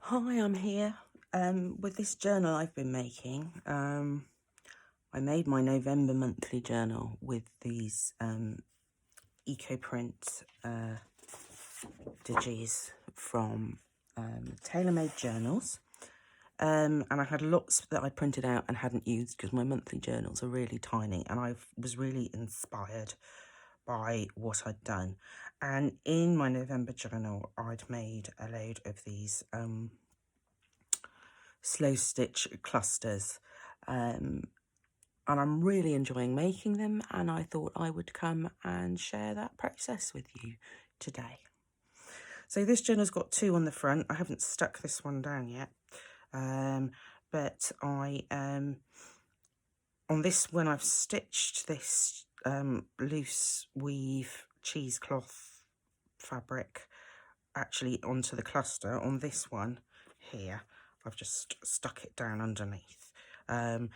Hi, I'm here with this journal I've been making. I made my November monthly journal with these eco print digis from Tailor-Made Journals. And I had lots that I printed out and hadn't used because my monthly journals are really tiny, and I was really inspired by what I'd done. And in my November journal, I'd made a load of these slow stitch clusters, and I'm really enjoying making them, and I thought I would come and share that process with you today. So this journal's got two on the front. I haven't stuck this one down yet, but on this one I've stitched this loose weave cheesecloth fabric actually onto the cluster. On this one here, I've just stuck it down underneath, and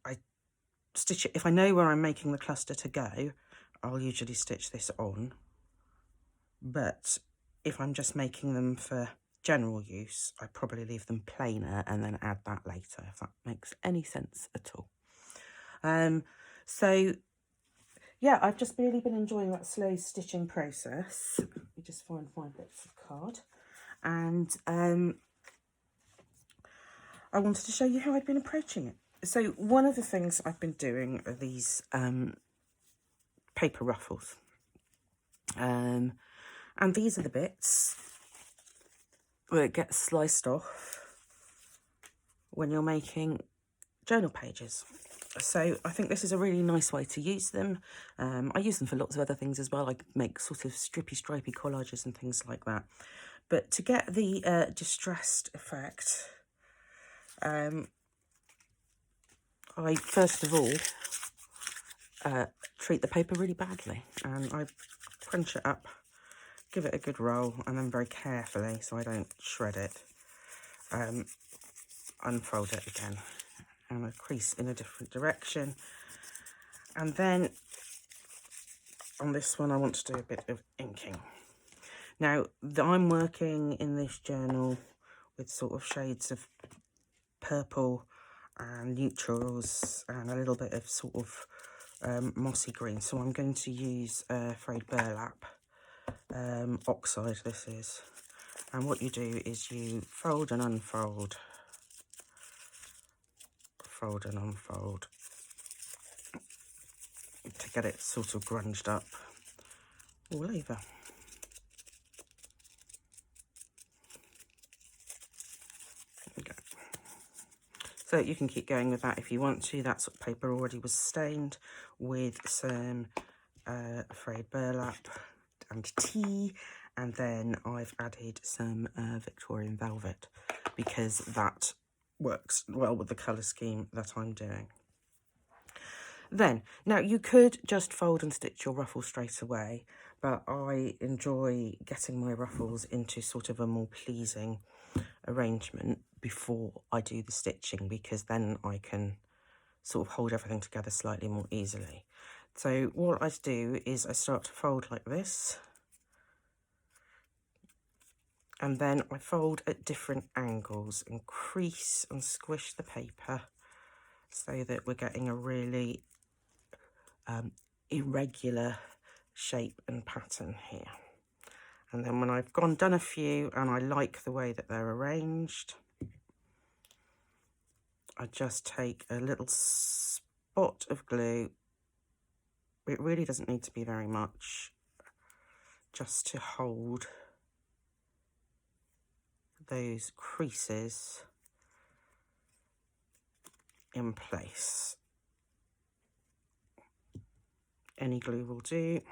I stitch it. If I know where I'm making the cluster to go, I'll usually stitch this on, but if I'm just making them for general use, I probably leave them plainer and then add that later, if that makes any sense at all. So yeah, I've just really been enjoying that slow stitching process. Let me just find my bits of card. And I wanted to show you how I'd been approaching it. So one of the things I've been doing are these paper ruffles. And these are the bits where it gets sliced off when you're making journal pages. So I think this is a really nice way to use them. I use them for lots of other things as well. I make sort of strippy, stripy collages and things like that. But to get the distressed effect, I first of all treat the paper really badly, and I crunch it up, give it a good roll, and then very carefully, so I don't shred it, unfold it again, and I crease in a different direction. And then on this one I want to do a bit of inking. Now I'm working in this journal with sort of shades of purple and neutrals and a little bit of sort of mossy green, so I'm going to use frayed burlap oxide. This is, and what you do is you fold and unfold, fold and unfold to get it sort of grunged up all over. There we go. So you can keep going with that if you want to. That sort of paper already was stained with some frayed burlap and tea, and then I've added some Victorian velvet because that works well with the colour scheme that I'm doing. Then, now you could just fold and stitch your ruffle straight away, but I enjoy getting my ruffles into sort of a more pleasing arrangement before I do the stitching, because then I can sort of hold everything together slightly more easily. So what I do is I start to fold like this, and then I fold at different angles and crease and squish the paper so that we're getting a really irregular shape and pattern here. And then when I've done a few and I like the way that they're arranged, I just take a little spot of glue. It really doesn't need to be very much, just to hold those creases in place. Any glue will do.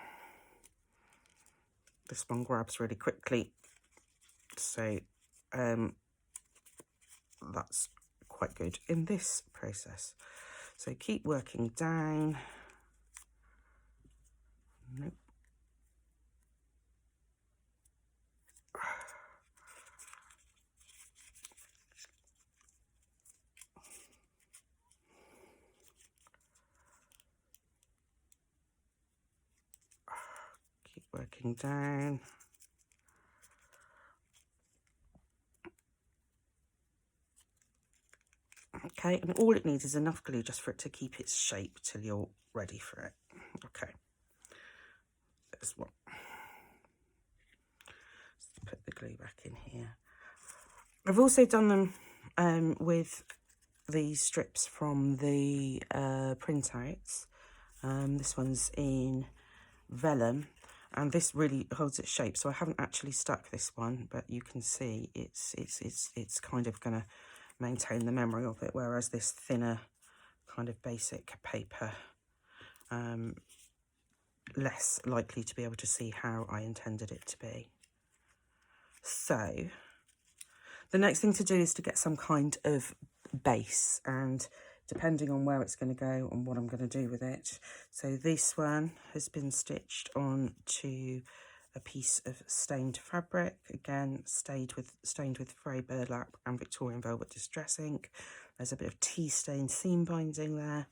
This one grabs really quickly, so that's quite good in this process. So keep working down. Nope. Keep working down. Okay, and all it needs is enough glue just for it to keep its shape till you're ready for it. Okay, that's what. Let's put the glue back in here. I've also done them with these strips from the printouts. This one's in vellum, and this really holds its shape. So I haven't actually stuck this one, but you can see it's kind of going to maintain the memory of it, whereas this thinner kind of basic paper, less likely to be able to see how I intended it to be. So the next thing to do is to get some kind of base, and depending on where it's going to go and what I'm going to do with it. So this one has been stitched on to a piece of stained fabric, again stained with fray burlap and Victorian velvet distress ink. There's a bit of tea stain seam binding there,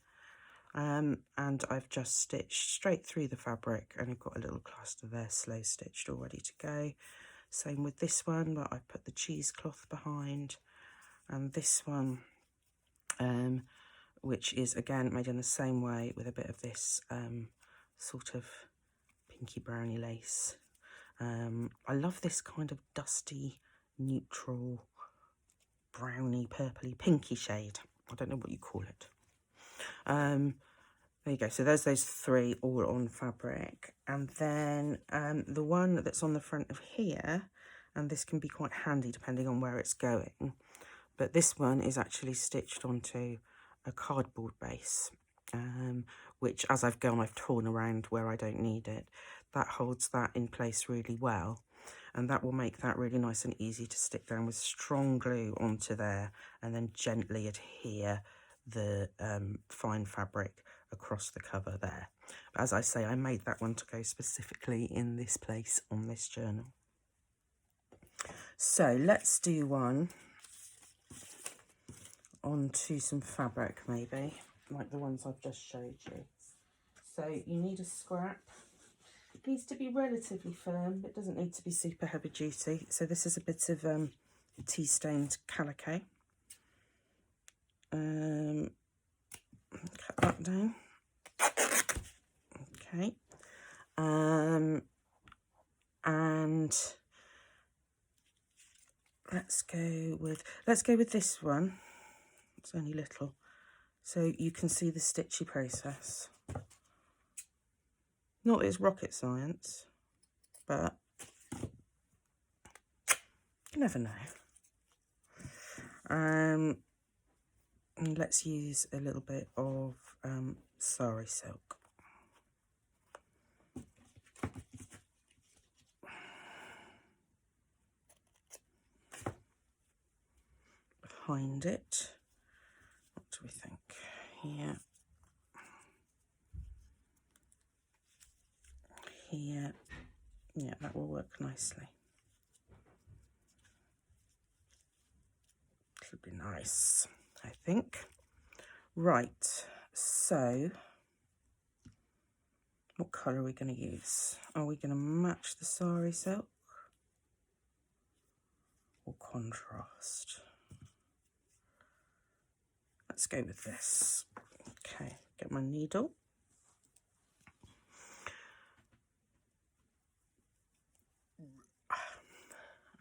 and I've just stitched straight through the fabric, and I've got a little cluster there slow stitched all ready to go. Same with this one, but I put the cheesecloth behind, and this one, which is again made in the same way with a bit of this sort of pinky browny lace. I love this kind of dusty, neutral, browny, purpley, pinky shade. I don't know what you call it. There you go. So there's those three all on fabric. And then the one that's on the front of here, and this can be quite handy depending on where it's going, but this one is actually stitched onto a cardboard base, which as I've gone, I've torn around where I don't need it. That holds that in place really well, and that will make that really nice and easy to stick down with strong glue onto there, and then gently adhere the fine fabric across the cover there. But as I say, I made that one to go specifically in this place on this journal. So let's do one onto some fabric, maybe like the ones I've just showed you. So you need a scrap. It needs to be relatively firm, but it doesn't need to be super heavy duty. So this is a bit of tea stained calico. Cut that down. Okay. And let's go with this one. It's only little, so you can see the stitchy process. Not that it's rocket science, but you never know. And let's use a little bit of sari silk. Behind it, what do we think? Here, here, yeah, that will work nicely. It'll be nice, I think. Right, so what colour are we going to use? Are we going to match the sari silk or contrast? Let's go with this. Okay, get my needle.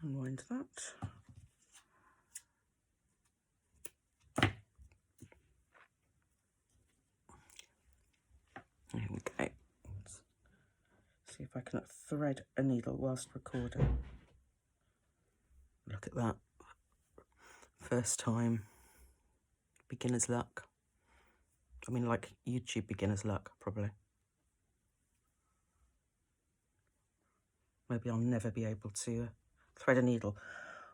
Unwind that. There we go. Let's see if I can thread a needle whilst recording. Look at that. First time. Beginner's luck. I mean, like YouTube beginner's luck, probably. Maybe I'll never be able to thread a needle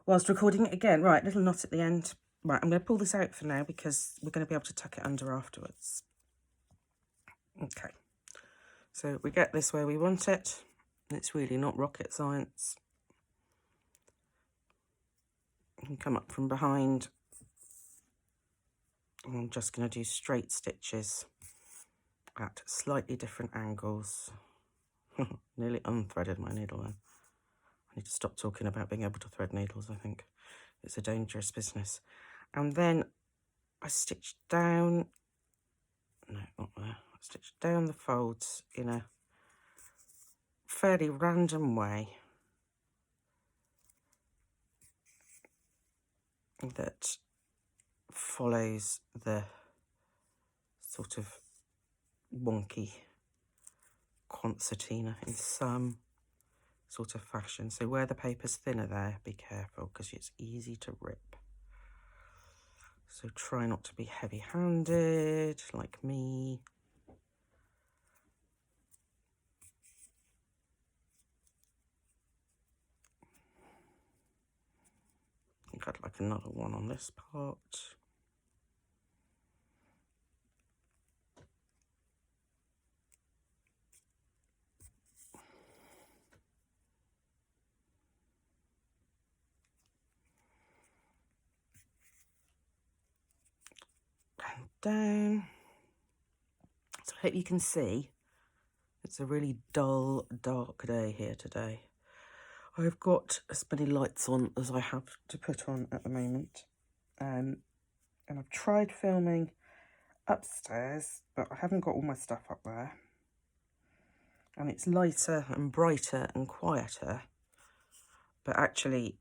whilst recording it again. Right, little knot at the end. Right, I'm going to pull this out for now because we're going to be able to tuck it under afterwards. Okay, so we get this where we want it. It's really not rocket science. You can come up from behind. And I'm just going to do straight stitches at slightly different angles. Nearly unthreaded my needle then. I need to stop talking about being able to thread needles, I think. It's a dangerous business. And then I stitched down, no, not there, I stitched down the folds in a fairly random way that follows the sort of wonky concertina in some sort of fashion. So where the paper's thinner there, be careful because it's easy to rip. So try not to be heavy-handed like me. I think I'd like another one on this part. And down. So I hope you can see it's a really dull, dark day here today. I've got as many lights on as I have to put on at the moment. And I've tried filming upstairs, but I haven't got all my stuff up there. And it's lighter and brighter and quieter. But actually,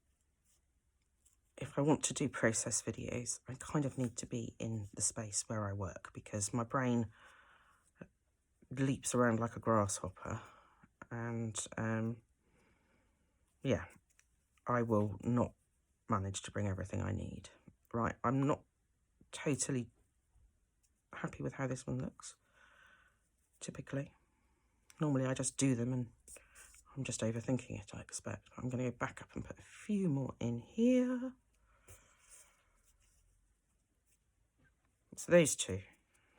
if I want to do process videos, I kind of need to be in the space where I work because my brain leaps around like a grasshopper. And yeah, I will not manage to bring everything I need. Right, I'm not totally happy with how this one looks, typically. Normally I just do them and I'm just overthinking it, I expect. I'm going to go back up and put a few more in here. So those two,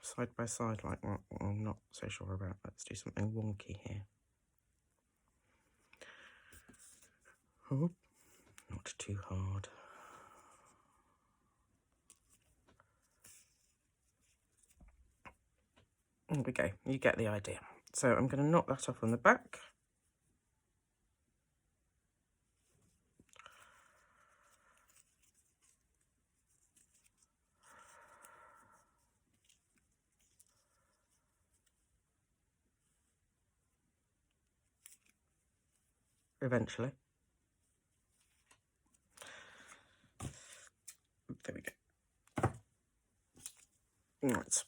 side by side like that, I'm not so sure about. Let's do something wonky here. Oh, not too hard. There we go, you get the idea. So I'm going to knock that off on the back. Eventually. There we go. Right.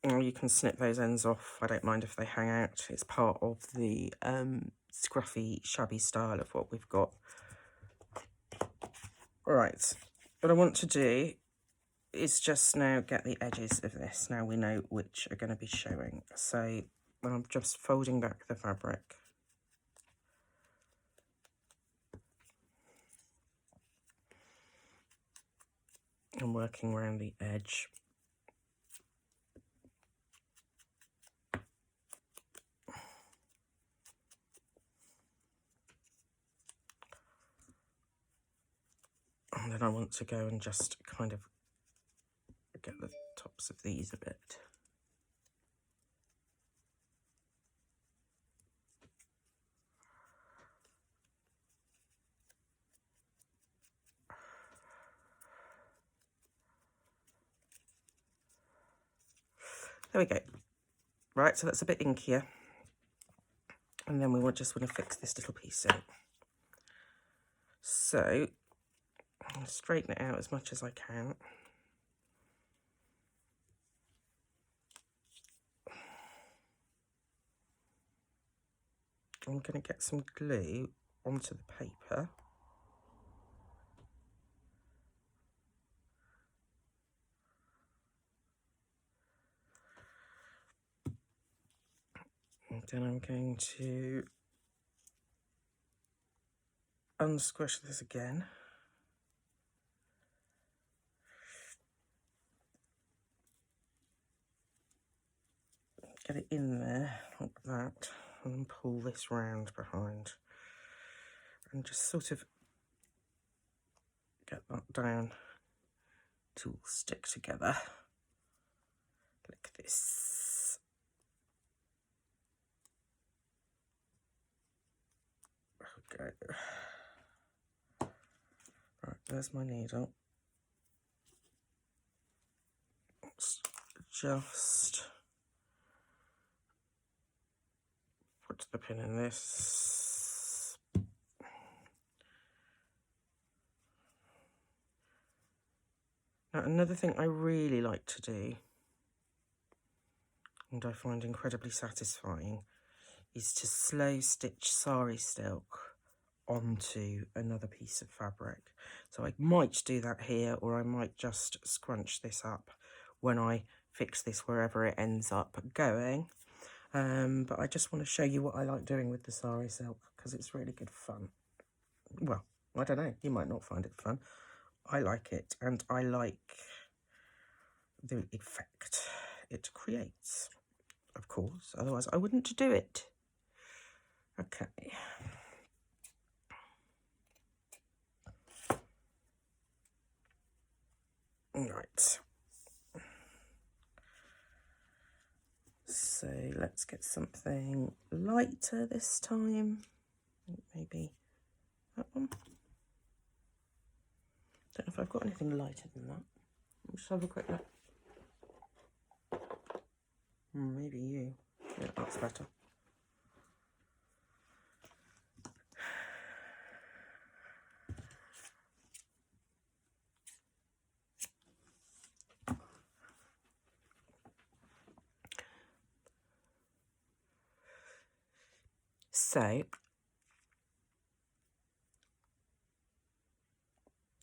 Now you can snip those ends off. I don't mind if they hang out. It's part of the scruffy, shabby style of what we've got. Right. What I want to do is just now get the edges of this. Now we know which are going to be showing. So I'm just folding back the fabric. I'm working around the edge. And then I want to go and just kind of get the tops of these a bit. There we go. Right, so that's a bit inkier. And then we just want to fix this little piece in. So I'm going to straighten it out as much as I can. I'm going to get some glue onto the paper. And then I'm going to unsquish this again. Get it in there like that, and then pull this round behind. And just sort of get that down to all stick together like this. Okay. Right, there's my needle. just put the pin in this. Now, another thing I really like to do, and I find incredibly satisfying, is to slow stitch sari silk onto another piece of fabric. So I might do that here, or I might just scrunch this up when I fix this wherever it ends up going. But I just want to show you what I like doing with the sari silk, because it's really good fun. Well, I don't know, you might not find it fun. I like it, and I like the effect it creates, of course, otherwise I wouldn't do it. Okay. Right. So let's get something lighter this time. Maybe that one. Don't know if I've got anything lighter than that. Let's have a quick look. Maybe you. Yeah, that's better. So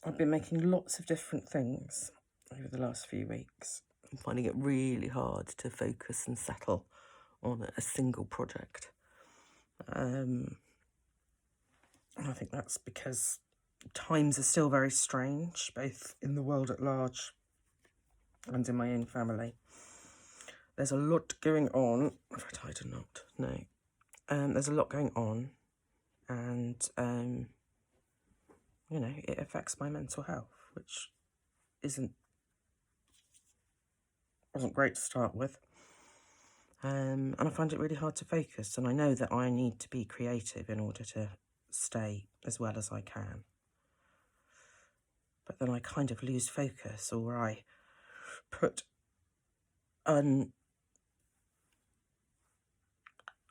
I've been making lots of different things over the last few weeks. I'm finding it really hard to focus and settle on a single project. And I think that's because times are still very strange, both in the world at large and in my own family. There's a lot going on. Have I tied a knot? No. There's a lot going on, and you know, it affects my mental health, which wasn't great to start with. And I find it really hard to focus, and I know that I need to be creative in order to stay as well as I can. But then I kind of lose focus, or I put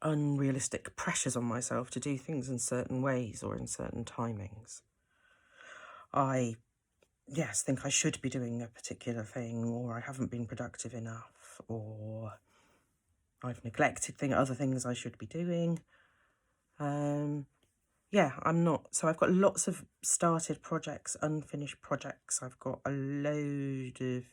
unrealistic pressures on myself to do things in certain ways or in certain timings. I, yes, think I should be doing a particular thing, or I haven't been productive enough, or I've neglected other things I should be doing. Yeah, I'm not. So I've got lots of started projects, unfinished projects. I've got a load of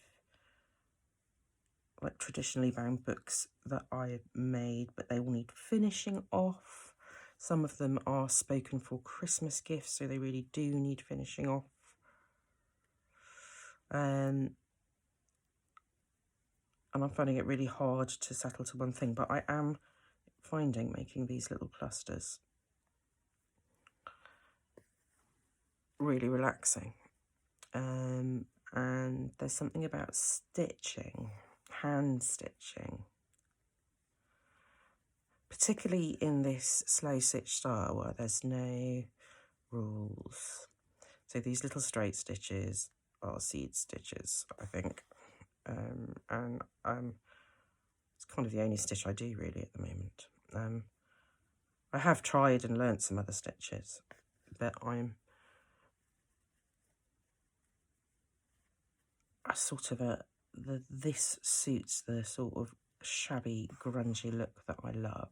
like traditionally bound books that I made, but they all need finishing off. Some of them are spoken for Christmas gifts, so they really do need finishing off. And I'm finding it really hard to settle to one thing, but I am finding making these little clusters really relaxing. And there's something about stitching, hand stitching, particularly in this slow stitch style where there's no rules. So these little straight stitches are seed stitches, I think. And it's kind of the only stitch I do really at the moment. I have tried and learnt some other stitches, but this suits the sort of shabby, grungy look that I love.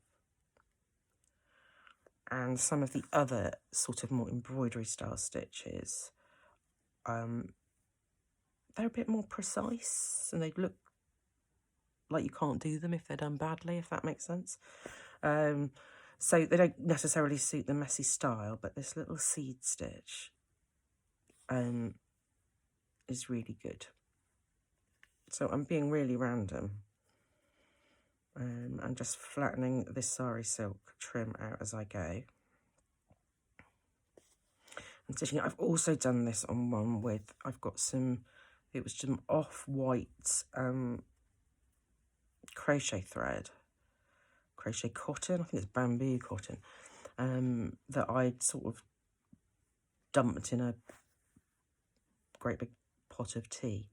And some of the other sort of more embroidery style stitches, they're a bit more precise, and they look like you can't do them if they're done badly, if that makes sense. So they don't necessarily suit the messy style, but this little seed stitch is really good. So I'm being really random. I'm just flattening this sari silk trim out as I go. And stitching it. I've also done this on one with, I've got some, it was some off-white crochet thread, crochet cotton, I think it's bamboo cotton, that I'd sort of dumped in a great big pot of tea.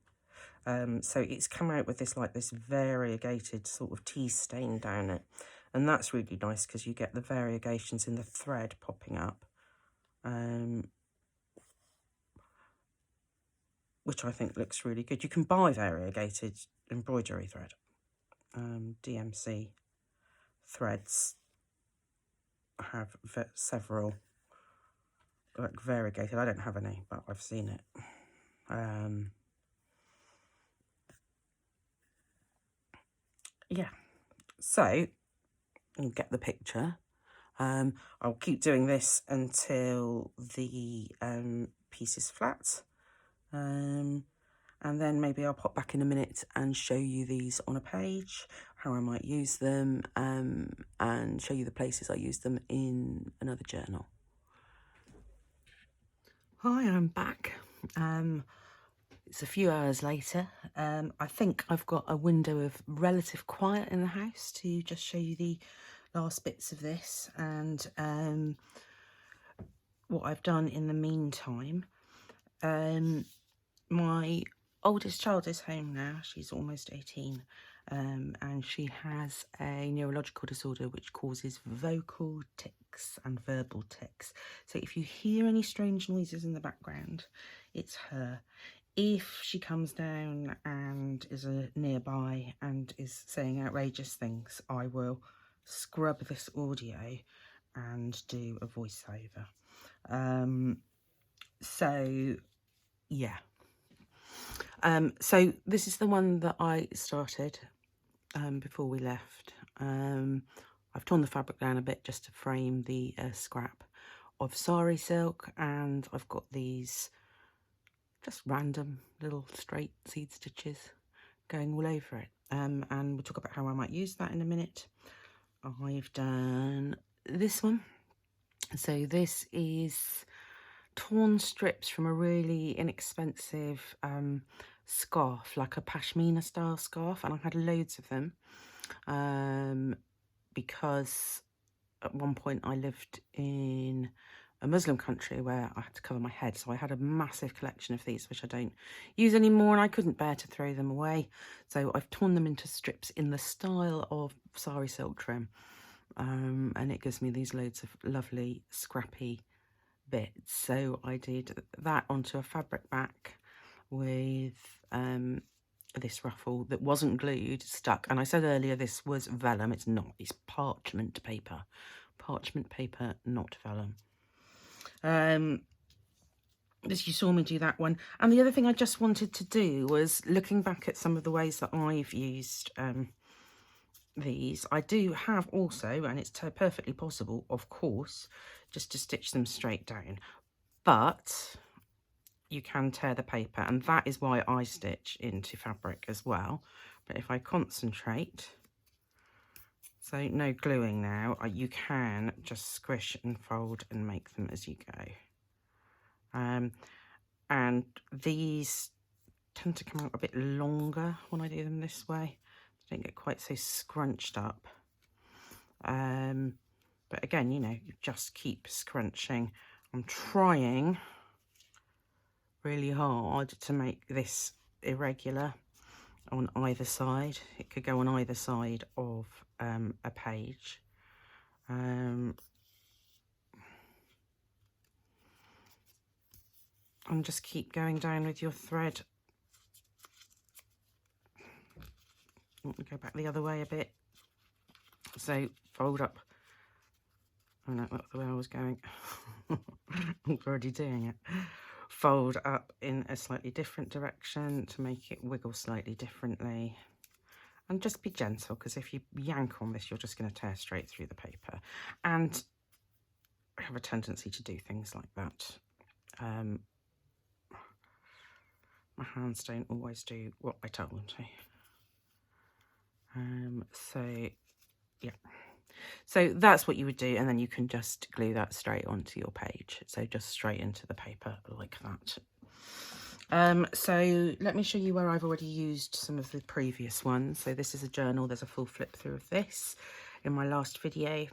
So it's come out with this like this variegated sort of tea stain down it, and that's really nice because you get the variegations in the thread popping up, which I think looks really good. You can buy variegated embroidery thread. DMC threads have several like variegated. I don't have any, but I've seen it. Yeah, so you get the picture. I'll keep doing this until the piece is flat, and then maybe I'll pop back in a minute and show you these on a page, how I might use them, and show you the places I use them in another journal. Hi, I'm back. It's a few hours later. I think I've got a window of relative quiet in the house to just show you the last bits of this and what I've done in the meantime. My oldest child is home now. She's almost 18, and she has a neurological disorder which causes vocal tics and verbal tics. So if you hear any strange noises in the background, it's her. If she comes down and is nearby and is saying outrageous things, I will scrub this audio and do a voiceover. So yeah. So this is the one that I started before we left. I've torn the fabric down a bit just to frame the scrap of sari silk, and I've got these just random little straight seed stitches going all over it. And we'll talk about how I might use that in a minute. I've done this one. So this is torn strips from a really inexpensive scarf, like a pashmina style scarf, and I had loads of them because at one point I lived in a Muslim country where I had to cover my head, so I had a massive collection of these which I don't use anymore, and I couldn't bear to throw them away, so I've torn them into strips in the style of sari silk trim, and it gives me these loads of lovely scrappy bits. So I did that onto a fabric back with this ruffle that wasn't glued, stuck. And I said earlier this was vellum. It's not. It's parchment paper. Parchment paper, not vellum. This, you saw me do that one. And the other thing I just wanted to do was looking back at some of the ways that I've used these. I do have also, and it's perfectly possible, of course, just to stitch them straight down. But you can tear the paper, and that is why I stitch into fabric as well. But if I concentrate, so no gluing now, you can just squish and fold and make them as you go. And these tend to come out a bit longer when I do them this way. They don't get quite so scrunched up. But again, you know, you just keep scrunching. I'm trying really hard to make this irregular on either side. It could go on either side of a page. And just keep going down with your thread. Let me go back the other way a bit. So fold up. Oh no, that's the way I was going. I'm already doing it. Fold up in a slightly different direction to make it wiggle slightly differently. And just be gentle, because if you yank on this, you're just going to tear straight through the paper. And I have a tendency to do things like that. My hands don't always do what I tell them to. So, yeah. So that's what you would do, and then you can just glue that straight onto your page. So just straight into the paper like that. So let me show you where I've already used some of the previous ones. So this is a journal. There's a full flip through of this in my last video.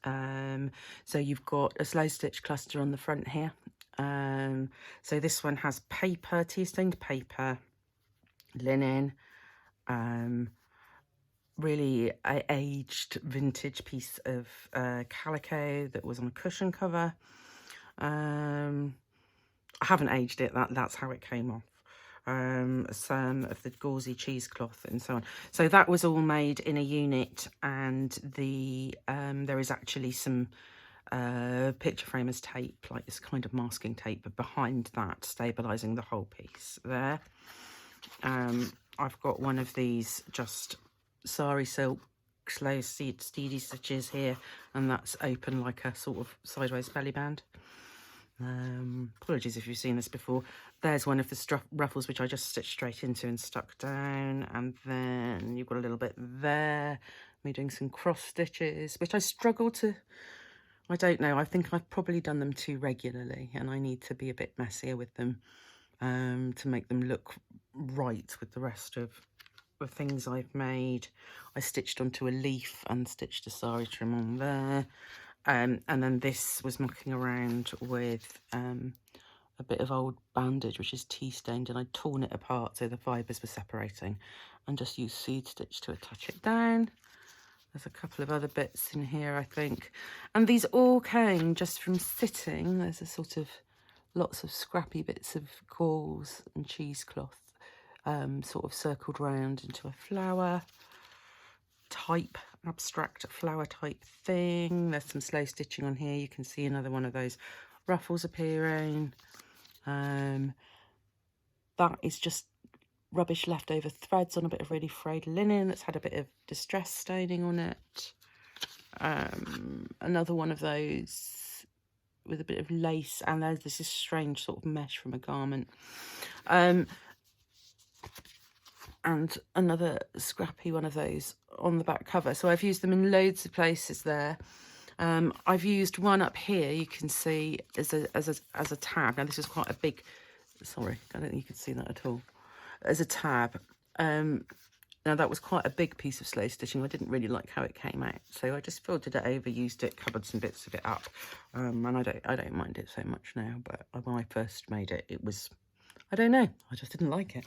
So you've got a slow stitch cluster on the front here. So this one has paper, tea stained paper, linen, really aged vintage piece of calico that was on a cushion cover. I haven't aged it, that's how it came off. Some of the gauzy cheesecloth and so on. So that was all made in a unit, and the there is actually some picture framers tape, like this kind of masking tape behind that, stabilising the whole piece there. I've got one of these just sari silk slow steedy stitches here, and that's open like a sort of sideways belly band. Apologies if you've seen this before. There's one of the ruffles which I just stitched straight into and stuck down, and then you've got a little bit there, me doing some cross stitches, which I struggle to, I don't know, I think I've probably done them too regularly, and I need to be a bit messier with them to make them look right with the rest of the things I've made. I stitched onto a leaf and stitched a sari trim on there. And then this was mucking around with a bit of old bandage, which is tea stained, and I'd torn it apart so the fibres were separating, and just used seed stitch to attach it down. There's a couple of other bits in here, I think. And these all came just from sitting. There's a sort of lots of scrappy bits of gauze and cheesecloth sort of circled round into a flower type, abstract flower type thing. There's some slow stitching on here. You can see another one of those ruffles appearing. That is just rubbish leftover threads on a bit of really frayed linen that's had a bit of distress staining on it. Another one of those with a bit of lace, and there's this strange sort of mesh from a garment. And another scrappy one of those on the back cover. So I've used them in loads of places there. I've used one up here, you can see, as a tab. Now this is quite a big, sorry, I don't think you can see that at all, as a tab. Now that was quite a big piece of slow stitching. I didn't really like how it came out, so I just folded it over, used it, covered some bits of it up, and I don't mind it so much now. But when I first made it, it was, I don't know, I just didn't like it.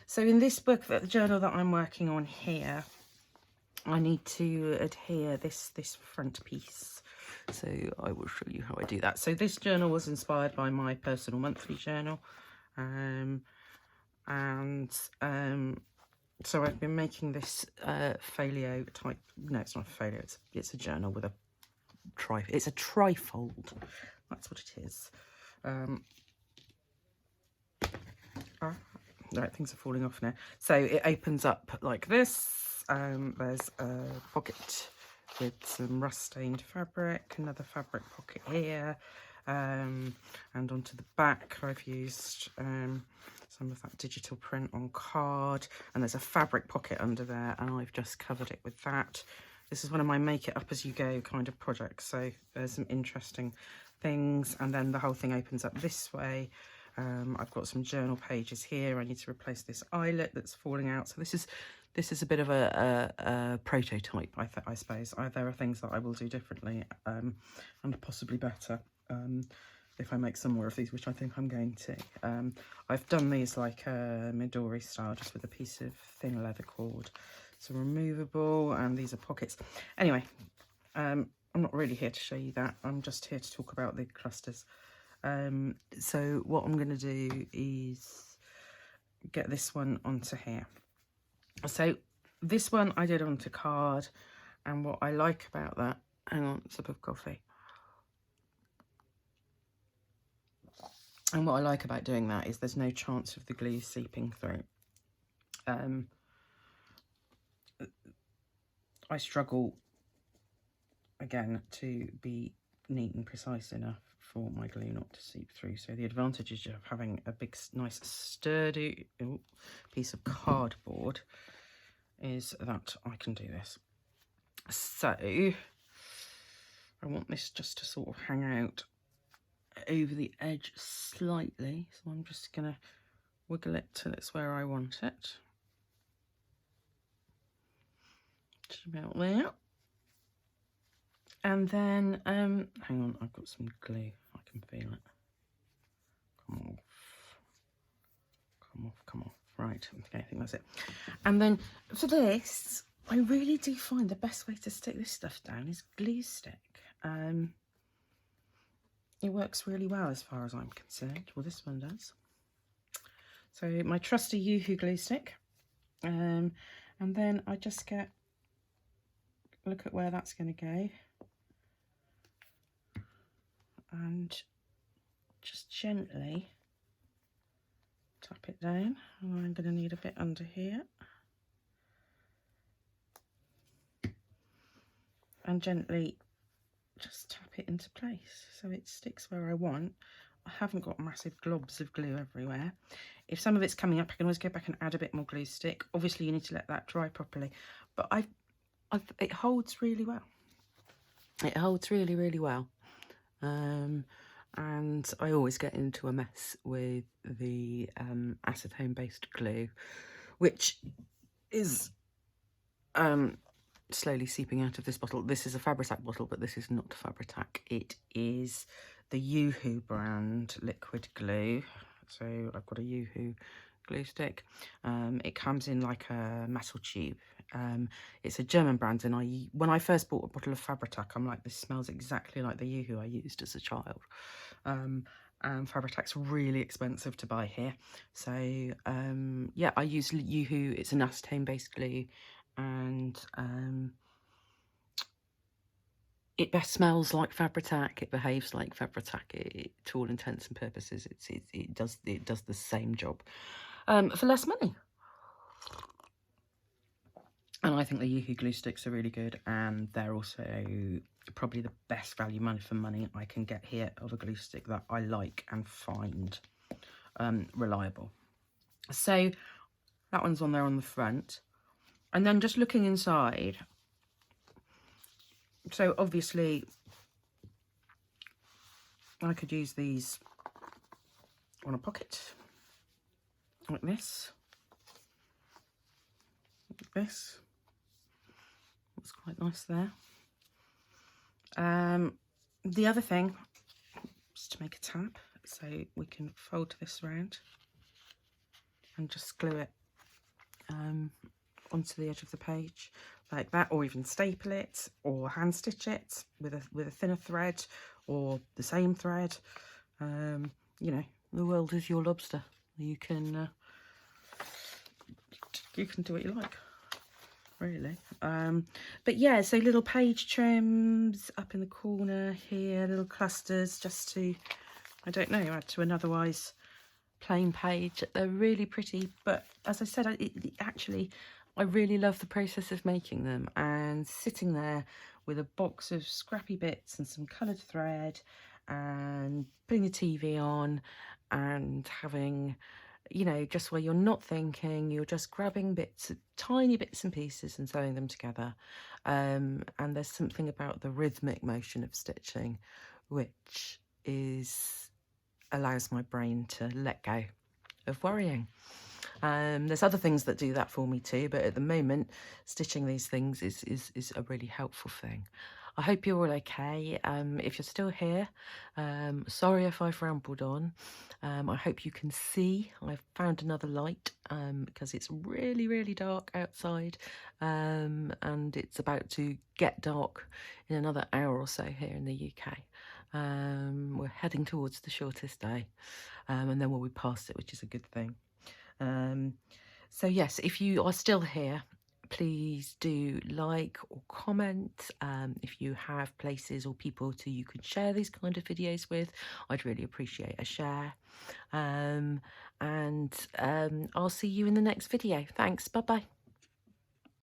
So in this book, the journal that I'm working on here, I need to adhere this front piece. So I will show you how I do that. So this journal was inspired by my personal monthly journal, so I've been making this folio type. No, it's not a folio. It's a journal with a it's a trifold. That's what it is. Right, things are falling off now. So it opens up like this. There's a pocket with some rust-stained fabric, another fabric pocket here, and onto the back I've used some of that digital print on card, and there's a fabric pocket under there, and I've just covered it with that. This is one of my make it up as you go kind of projects, so there's some interesting things, and then the whole thing opens up this way. I've got some journal pages here. I need to replace this eyelet that's falling out. So this is a bit of a prototype, I suppose. There are things that I will do differently and possibly better if I make some more of these, which I think I'm going to. I've done these like a Midori style, just with a piece of thin leather cord. So removable, and these are pockets. Anyway, I'm not really here to show you that. I'm just here to talk about the clusters. So what I'm going to do is get this one onto here. So this one I did onto card, and what I like about that, hang on, sip of coffee. And what I like about doing that is there's no chance of the glue seeping through. I struggle, again, to be neat and precise enough for my glue not to seep through. So the advantages of having a big, nice, sturdy piece of cardboard is that I can do this. So I want this just to sort of hang out over the edge slightly. So I'm just going to wiggle it till it's where I want it. Just about there. And then, hang on, I've got some glue. I can feel it. Come off. Come off, come off. right, okay, I think that's it. And then for this, I really do find the best way to stick this stuff down is glue stick. It works really well as far as I'm concerned. Well, this one does. So my trusty Yoo-hoo glue stick. And then I just look at where that's going to go. And just gently tap it down. And I'm going to need a bit under here. And gently just tap it into place so it sticks where I want. I haven't got massive globs of glue everywhere. If some of it's coming up, I can always go back and add a bit more glue stick. Obviously you need to let that dry properly, but it holds really well. It holds really, really well. And I always get into a mess with the acetone based glue, which is slowly seeping out of this bottle. This is a Fabri-Tac bottle, but this is not Fabri-Tac. It is the Yoo-hoo brand liquid glue. So I've got a Yoo-hoo glue stick. It comes in like a metal tube. It's a German brand, and when I first bought a bottle of Fabri-Tac, I'm like, this smells exactly like the Yoo-hoo I used as a child. And Fabri-Tac's really expensive to buy here. So yeah, I use Yoo-hoo. It's an acetone based glue, and it best smells like Fabri-Tac. It behaves like Fabri-Tac. To all intents and purposes, it does the same job for less money. And I think the Yoo-hoo glue sticks are really good, and they're also probably the best value for money I can get here of a glue stick that I like and find reliable. So that one's on there on the front. And then just looking inside, so obviously I could use these on a pocket, like this. Like this. Looks quite nice there. The other thing is to make a tab, so we can fold this around and just glue it onto the edge of the page like that, or even staple it or hand stitch it with a thinner thread or the same thread. You know, the world is your lobster. You can do what you like, really. But yeah, so little page trims up in the corner here, little clusters just to, I don't know, add to an otherwise plain page. They're really pretty, but as I said, I really love the process of making them, and sitting there with a box of scrappy bits and some coloured thread and putting the TV on and having, you know, just where you're not thinking, you're just grabbing tiny bits and pieces and sewing them together. And there's something about the rhythmic motion of stitching which allows my brain to let go of worrying. There's other things that do that for me too, but at the moment stitching these things is a really helpful thing. I hope you're all okay. If you're still here, sorry if I've rambled on. I hope you can see I've found another light, because it's really, really dark outside, and it's about to get dark in another hour or so here in the UK. We're heading towards the shortest day, and then we'll be past it, which is a good thing. So yes, if you are still here, please do like or comment. If you have places or people you could share these kind of videos with, I'd really appreciate a share. And I'll see you in the next video. Thanks, bye bye.